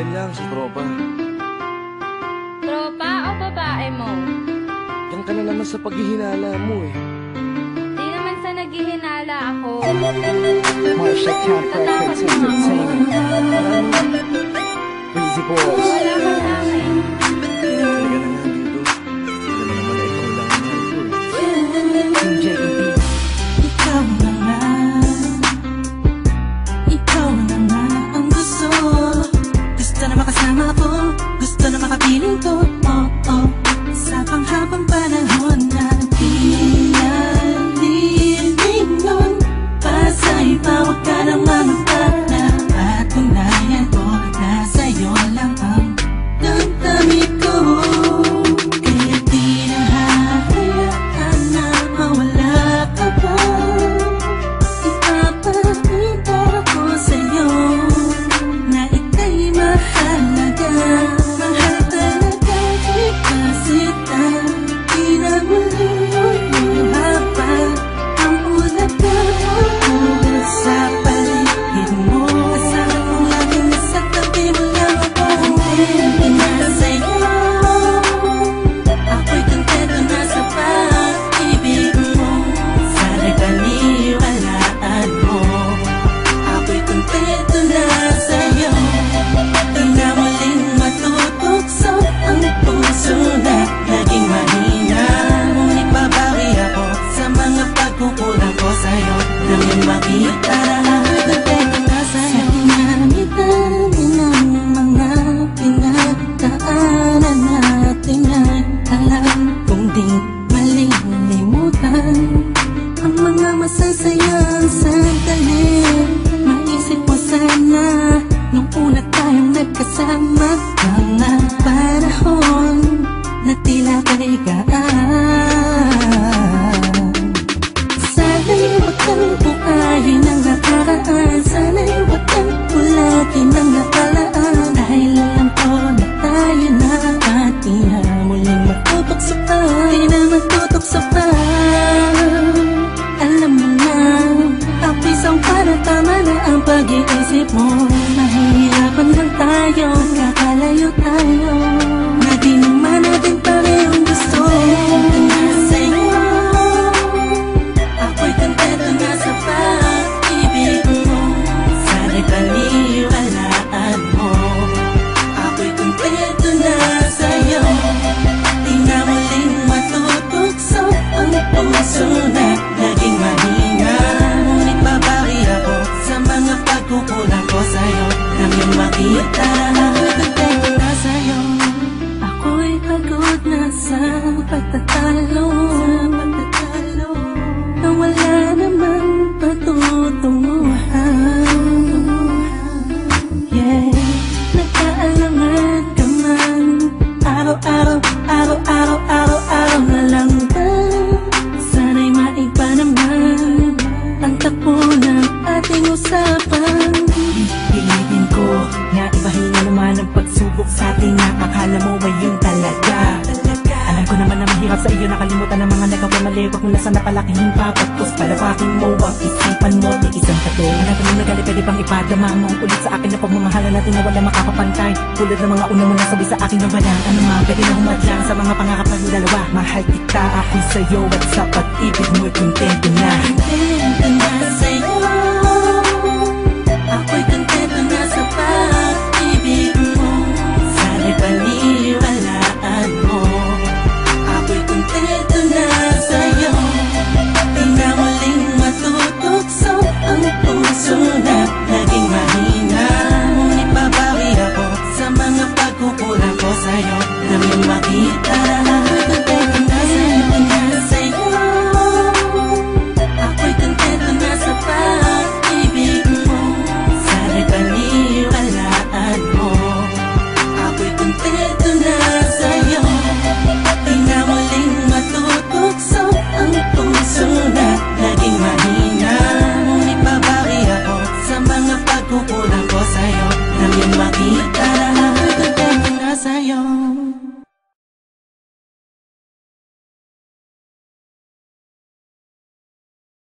Yan lang, si tropa. Tropa o babae mo? Yan ka na naman sa paghihinala mo eh. Di naman sa naghihinala ako. Marsha Camp Records Entertainment. Breezy Boys. Wala ka sa akin. Halika na nga dito. Hindi naman naman ikaw lang ang mahal ko eh. Team JEB. Ikaw na nga. Ikaw na nga ang gusto. Gusto na makasama ko. Gusto na makapiling ko. Oh, oh. Sa panghabang panahon na di nalilingon. Pasa'y bawag ka ng mamagpala. Patunayan ko na sa'yo lang ang damdamin ko. Kaya di na hahayaan na mawala ka pa. Ipapakita ko sa'yo na ika'y mahalaga. Mahal talaga kasi di na muli haba ang ulat na ulat sa paligid mo. Kasama mo laging nasa tabi mo lang ako. Hindi na sa'yo. Ako'y kontento na sa pag-ibig mo. Sana'y paniwalaan mo. Ako'y kontento na sa'yo. Di na muling matutukso ang puso na naging mahina. Ngunit babawi ako sa mga pagkukulang ko sa'yo. Nang yung makita ako'y kontento na sa'yo. Sa dinami-dami ng mga pinagdaanan natin ay alam kong di malilimutan ang mga masasayang sandali. Maisip mo sana nung una tayong nagkasama. Mga panahon na tila kay gaan. Sana'y wag kang buhayin ang nakaraan. Sana'y wag kang ulatin ang nakalaan. Dahil alam ko na tayo na at di na muling matutok sa pa. Di na matutok sa pa. Alam mo na ang pisang para tama na ang pag-iisip mo. Mahihirapan lang tayo, kakalayo tayo. Na di naman natin parehong gusto. Na sa'yo ako'y kontento na sa pag-ibig mo. Sana'y paniwalaan mo. Ako'y kontento na sa'yo. Di na muling matutukso ang puso na naging mahina. Ngunit babawi ako sa mga pagkukulang ko sa'yo. Nang yung makita ako'y kontento na sa'yo. Ako'y pagod na sa pagtatalo. Na wala namang patutunguhan. Yeah, nagkaalangan ka man. Araw-araw na lang ba? Sana'y maiba naman ang takbo ng ating usapan. Pilitin ko na ibahin na naman ang pagsubok sa ating nakakala mo ay yun talaga. Alam ko naman na mahirap sa iyo nakalimutan ang mga nagawa mali. Huwag mo na sana palakihin pa. Pagkos palawakin mo ang isipan mo. Di isang tabi. Alam ko nung nagali pwede bang ipadama mo ulit sa akin na pagmamahalan natin na wala makakapantay. Tulad ng mga una mo nasabi sa akin na walang ano man. Pwede na humadlang sa mga pangarap ng dalawa. Mahal kita ako'y sa'yo at sa pag-ibig mo'y kontento na. Kontento na sa'yo.